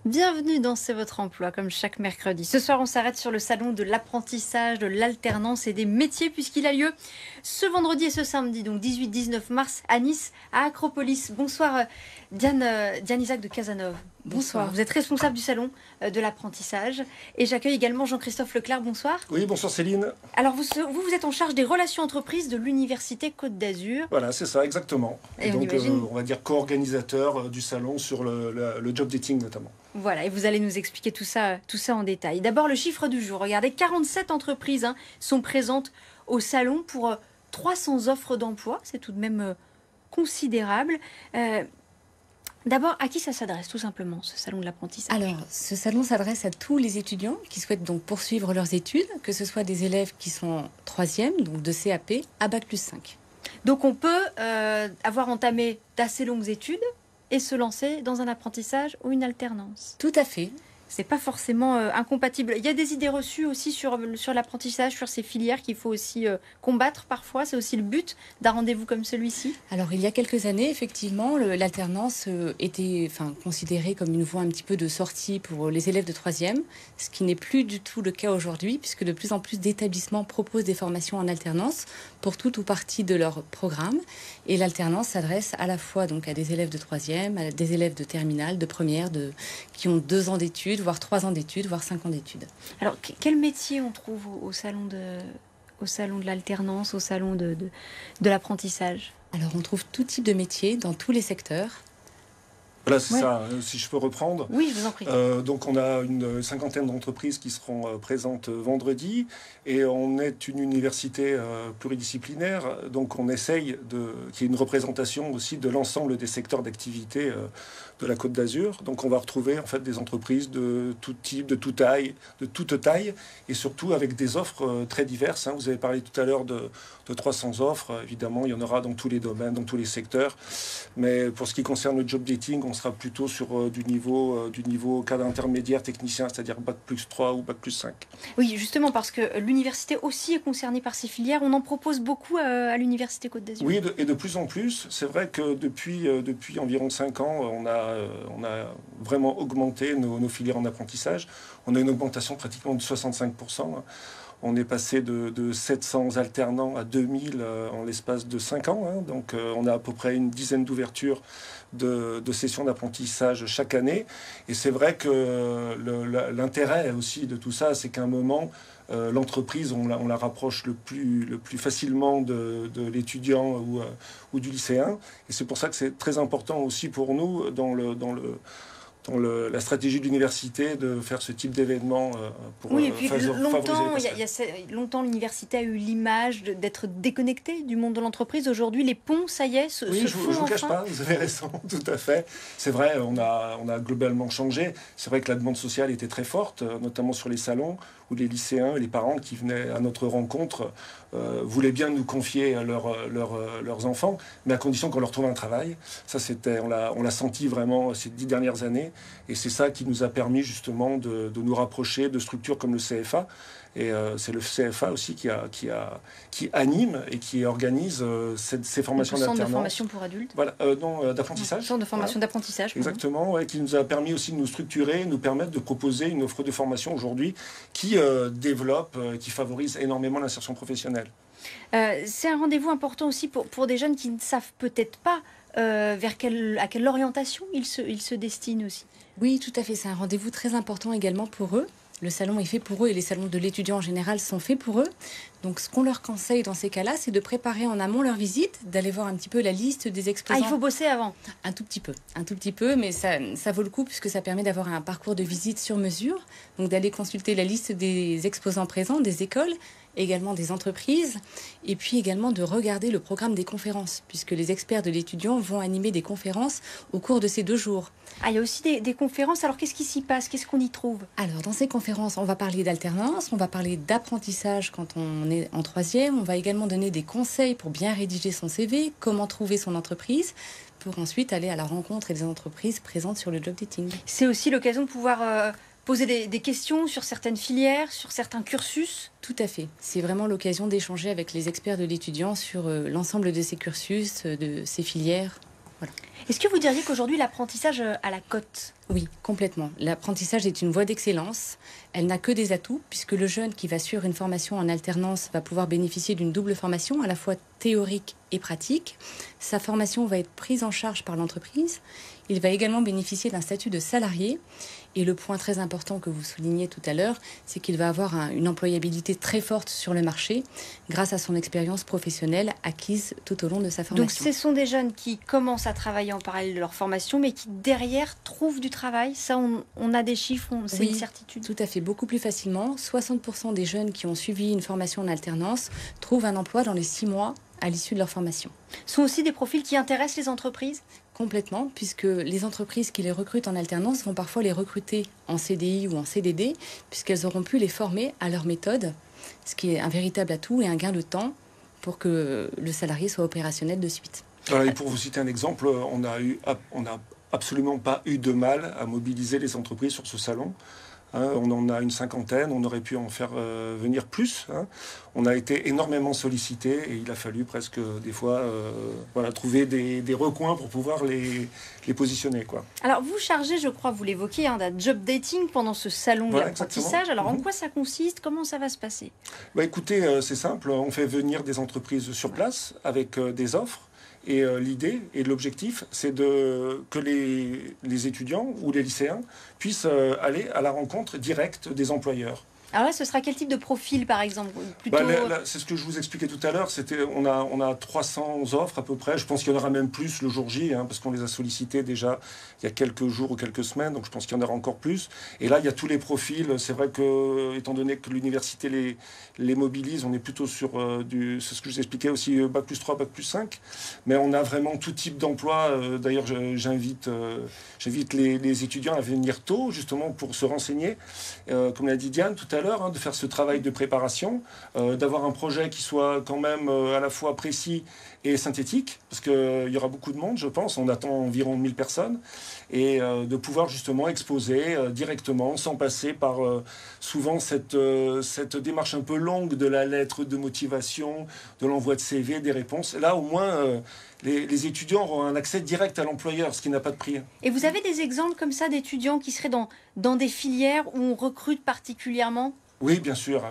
Bienvenue dans C'est votre emploi, comme chaque mercredi. Ce soir, on s'arrête sur le salon de l'apprentissage, de l'alternance et des métiers, puisqu'il a lieu ce vendredi et ce samedi, donc 18-19 mars, à Nice, à Acropolis. Bonsoir, Diane Isaac de Casanova. Bonsoir. Vous êtes responsable du salon de l'apprentissage. Et j'accueille également Jean-Christophe Leclerc. Bonsoir. Oui, bonsoir Céline. Alors, vous êtes en charge des relations entreprises de l'Université Côte d'Azur. Voilà, c'est ça, exactement. Et donc, on va dire co-organisateur du salon sur le job dating notamment. Voilà, et vous allez nous expliquer tout ça en détail. D'abord, le chiffre du jour. Regardez, 47 entreprises sont présentes au salon pour 300 offres d'emploi. C'est tout de même considérable. D'abord, à qui ça s'adresse, tout simplement, ce salon de l'apprentissage? Alors, ce salon s'adresse à tous les étudiants qui souhaitent donc poursuivre leurs études, que ce soit des élèves qui sont en 3e, donc de CAP, à Bac+5. Donc, on peut avoir entamé d'assez longues études et se lancer dans un apprentissage ou une alternance. Tout à fait. C'est pas forcément incompatible. Il y a des idées reçues aussi sur l'apprentissage, sur ces filières qu'il faut aussi combattre parfois. C'est aussi le but d'un rendez-vous comme celui-ci. Alors, il y a quelques années, effectivement, l'alternance était considérée comme une voie un petit peu de sortie pour les élèves de 3e, ce qui n'est plus du tout le cas aujourd'hui, puisque de plus en plus d'établissements proposent des formations en alternance pour toute ou partie de leur programme. Et l'alternance s'adresse à la fois donc à des élèves de 3e, à des élèves de terminale, de première, qui ont 2 ans d'études, voire 3 ans d'études, voire 5 ans d'études. Alors, quel métier on trouve au salon de l'alternance, au salon de l'apprentissage? Alors, on trouve tout type de métiers dans tous les secteurs. Voilà, c'est ça, si je peux reprendre. Oui, je vous en prie. Donc on a une cinquantaine d'entreprises qui seront présentes vendredi et on est une université pluridisciplinaire, donc on essaye qu'il y ait une représentation aussi de l'ensemble des secteurs d'activité de la Côte d'Azur. Donc on va retrouver en fait des entreprises de tout type, de toute taille et surtout avec des offres très diverses. Vous avez parlé tout à l'heure de 300 offres, évidemment il y en aura dans tous les domaines, dans tous les secteurs. Mais pour ce qui concerne le job dating, on sera plutôt sur du niveau cadre intermédiaire technicien, c'est-à-dire Bac+3 ou Bac+5. Oui, justement, parce que l'université aussi est concernée par ces filières. On en propose beaucoup à l'Université Côte d'Azur. Oui, et de plus en plus. C'est vrai que depuis environ 5 ans, on a vraiment augmenté nos filières en apprentissage. On a une augmentation pratiquement de 65%. On est passé de 700 alternants à 2000 en l'espace de 5 ans. Donc on a à peu près une dizaine d'ouvertures de sessions d'apprentissage chaque année. Et c'est vrai que l'intérêt aussi de tout ça, c'est qu'à un moment, l'entreprise, on la rapproche le plus facilement de l'étudiant ou du lycéen. Et c'est pour ça que c'est très important aussi pour nous dans la stratégie de l'université de faire ce type d'événement pour oui, et puis favoriser longtemps, l'université a eu l'image d'être déconnectée du monde de l'entreprise. Aujourd'hui, les ponts, ça y est, oui, je ne vous cache pas, vous avez raison, tout à fait. C'est vrai, on a globalement changé. C'est vrai que la demande sociale était très forte, notamment sur les salons, où les lycéens et les parents qui venaient à notre rencontre voulaient bien nous confier leurs enfants, mais à condition qu'on leur trouve un travail. Ça, on l'a senti vraiment ces 10 dernières années. Et c'est ça qui nous a permis justement de nous rapprocher de structures comme le CFA. Et c'est le CFA aussi qui anime et qui organise ces formations d'alternance. Centre de formation pour adultes. Voilà, d'apprentissage. Centre de formation d'apprentissage. Exactement, qui nous a permis aussi de nous structurer, nous permettre de proposer une offre de formation aujourd'hui qui développe, qui favorise énormément l'insertion professionnelle. C'est un rendez-vous important aussi pour des jeunes qui ne savent peut-être pas à quelle orientation ils se destinent aussi. Oui, tout à fait. C'est un rendez-vous très important également pour eux. Le salon est fait pour eux et les salons de l'étudiant en général sont faits pour eux. Donc, ce qu'on leur conseille dans ces cas-là, c'est de préparer en amont leur visite, d'aller voir un petit peu la liste des exposants. Ah, il faut bosser avant? Un tout petit peu, mais ça vaut le coup puisque ça permet d'avoir un parcours de visite sur mesure. Donc, d'aller consulter la liste des exposants présents, des écoles, également des entreprises, et puis également de regarder le programme des conférences, puisque les experts de l'étudiant vont animer des conférences au cours de ces 2 jours. Ah, il y a aussi des conférences. Alors, qu'est-ce qui s'y passe? Qu'est-ce qu'on y trouve? Alors, dans ces conférences, on va parler d'alternance, on va parler d'apprentissage quand on est en 3e, on va également donner des conseils pour bien rédiger son CV, comment trouver son entreprise, pour ensuite aller à la rencontre des entreprises présentes sur le job dating. C'est aussi l'occasion de pouvoir poser des questions sur certaines filières, sur certains cursus. Tout à fait. C'est vraiment l'occasion d'échanger avec les experts de l'étudiant sur l'ensemble de ces cursus, de ces filières. Voilà. Est-ce que vous diriez qu'aujourd'hui l'apprentissage a la cote? Oui, complètement. L'apprentissage est une voie d'excellence. Elle n'a que des atouts, puisque le jeune qui va suivre une formation en alternance va pouvoir bénéficier d'une double formation, à la fois théorique et pratique. Sa formation va être prise en charge par l'entreprise. Il va également bénéficier d'un statut de salarié. Et le point très important que vous soulignez tout à l'heure, c'est qu'il va avoir une employabilité très forte sur le marché grâce à son expérience professionnelle acquise tout au long de sa formation. Donc ce sont des jeunes qui commencent à travailler en parallèle de leur formation, mais qui derrière trouvent du travail. Ça, on a des chiffres, c'est une certitude. Tout à fait, beaucoup plus facilement. 60% des jeunes qui ont suivi une formation en alternance trouvent un emploi dans les 6 mois à l'issue de leur formation. Ce sont aussi des profils qui intéressent les entreprises? Complètement, puisque les entreprises qui les recrutent en alternance vont parfois les recruter en CDI ou en CDD, puisqu'elles auront pu les former à leur méthode, ce qui est un véritable atout et un gain de temps pour que le salarié soit opérationnel de suite. Voilà, et pour vous citer un exemple, on n'a absolument pas eu de mal à mobiliser les entreprises sur ce salon. On en a une 50aine, on aurait pu en faire venir plus. On a été énormément sollicité et il a fallu presque des fois trouver des recoins pour pouvoir les positionner, quoi. Alors vous chargez, je crois, vous l'évoquiez, d'un job dating pendant ce salon de l'apprentissage. Alors en quoi ça consiste? Comment ça va se passer? Écoutez, c'est simple, on fait venir des entreprises sur place avec des offres. Et l'idée et l'objectif, c'est que les étudiants ou les lycéens puissent aller à la rencontre directe des employeurs. Alors là, ce sera quel type de profil, par exemple? Plutôt... C'est ce que je vous expliquais tout à l'heure. On a 300 offres à peu près. Je pense qu'il y en aura même plus le jour J, parce qu'on les a sollicités déjà il y a quelques jours ou quelques semaines. Donc je pense qu'il y en aura encore plus. Et là, il y a tous les profils. C'est vrai que, étant donné que l'université les mobilise, on est plutôt sur c'est ce que je vous expliquais aussi, Bac+3, Bac+5. Mais on a vraiment tout type d'emploi. D'ailleurs, j'invite les étudiants à venir tôt, justement, pour se renseigner. Comme l'a dit Diane tout à l'heure, de faire ce travail de préparation, d'avoir un projet qui soit quand même à la fois précis et synthétique, parce qu'il y aura beaucoup de monde, je pense, on attend environ 1000 personnes, et de pouvoir justement exposer directement, sans passer par souvent cette démarche un peu longue de la lettre de motivation, de l'envoi de CV, des réponses. Là, au moins, les étudiants auront un accès direct à l'employeur, ce qui n'a pas de prix. Et vous avez des exemples comme ça d'étudiants qui seraient dans des filières où on recrute particulièrement? Oui, bien sûr.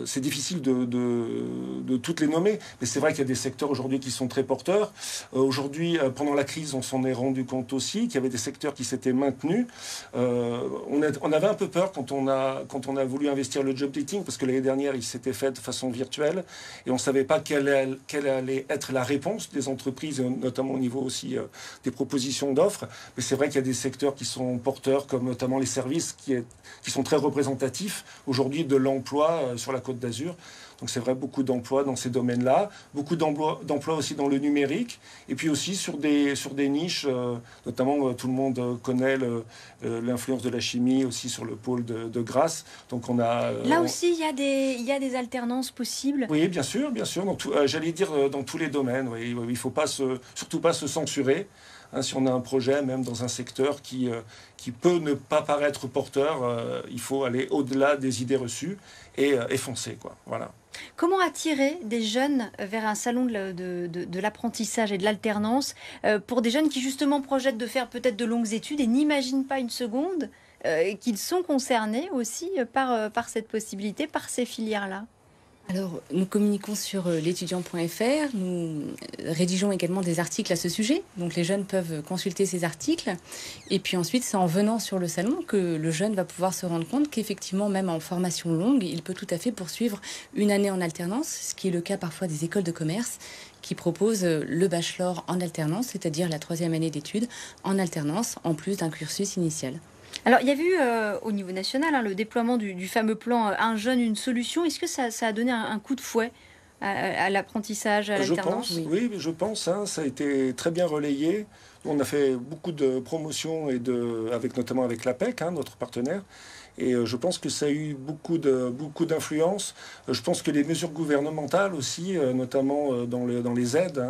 C'est difficile de toutes les nommer, mais c'est vrai qu'il y a des secteurs aujourd'hui qui sont très porteurs. Aujourd'hui, pendant la crise, on s'en est rendu compte aussi qu'il y avait des secteurs qui s'étaient maintenus. On avait un peu peur quand on a voulu investir le job dating, parce que l'année dernière, il s'était fait de façon virtuelle, et on ne savait pas quelle allait être la réponse des entreprises, notamment au niveau aussi des propositions d'offres. Mais c'est vrai qu'il y a des secteurs qui sont porteurs, comme notamment les services, qui sont très représentatifs aujourd'hui de l'emploi sur la Côte d'Azur. Donc c'est vrai, beaucoup d'emplois dans ces domaines-là, beaucoup d'emplois aussi dans le numérique, et puis aussi sur des niches, notamment tout le monde connaît l'influence de la chimie aussi sur le pôle de Grasse. Donc aussi, il y a des alternances possibles. Oui, bien sûr. J'allais dire dans tous les domaines. Oui, il ne faut surtout pas se censurer. Si on a un projet, même dans un secteur qui peut ne pas paraître porteur, il faut aller au-delà des idées reçues et foncer, quoi. Voilà. Comment attirer des jeunes vers un salon de l'apprentissage et de l'alternance pour des jeunes qui justement projettent de faire peut-être de longues études et n'imaginent pas une seconde qu'ils sont concernés aussi par cette possibilité, par ces filières-là? Alors, nous communiquons sur l'étudiant.fr, nous rédigeons également des articles à ce sujet, donc les jeunes peuvent consulter ces articles. Et puis ensuite, c'est en venant sur le salon que le jeune va pouvoir se rendre compte qu'effectivement, même en formation longue, il peut tout à fait poursuivre une année en alternance, ce qui est le cas parfois des écoles de commerce qui proposent le bachelor en alternance, c'est-à-dire la 3e année d'études en alternance, en plus d'un cursus initial. Alors, il y avait eu au niveau national le déploiement du fameux plan Un jeune, une solution. Est-ce que ça a donné un coup de fouet à l'apprentissage, à l'alternance? Oui, je pense. Ça a été très bien relayé. On a fait beaucoup de promotions notamment avec l'APEC, notre partenaire. Et je pense que ça a eu beaucoup d'influence. Je pense que les mesures gouvernementales aussi, notamment dans les aides,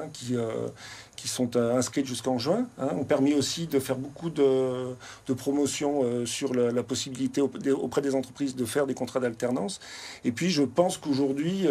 qui sont inscrites jusqu'en juin, hein, ont permis aussi de faire beaucoup de promotions sur la possibilité auprès des entreprises de faire des contrats d'alternance. Et puis je pense qu'aujourd'hui,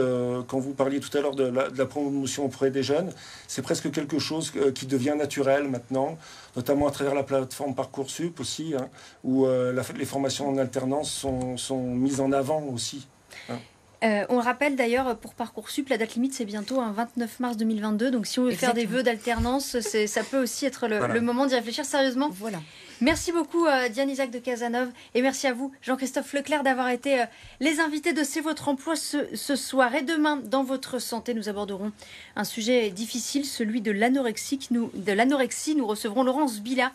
quand vous parliez tout à l'heure de la promotion auprès des jeunes, c'est presque quelque chose qui devient naturel maintenant, notamment à travers la plateforme Parcoursup aussi, hein, où les formations en alternance sont mises en avant aussi. Hein. On le rappelle d'ailleurs, pour Parcoursup, la date limite c'est bientôt un 29 mars 2022. Donc si on veut faire des vœux d'alternance, ça peut aussi être le moment d'y réfléchir sérieusement. Voilà. Merci beaucoup Diane Isaac de Cazeneuve et merci à vous Jean-Christophe Leclerc d'avoir été les invités de C'est votre emploi ce soir. Et demain, dans Votre santé, nous aborderons un sujet difficile, celui de l'anorexie. Nous recevrons Laurence Bila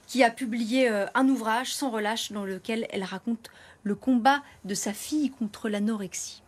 qui a publié un ouvrage Sans relâche dans lequel elle raconte le combat de sa fille contre l'anorexie.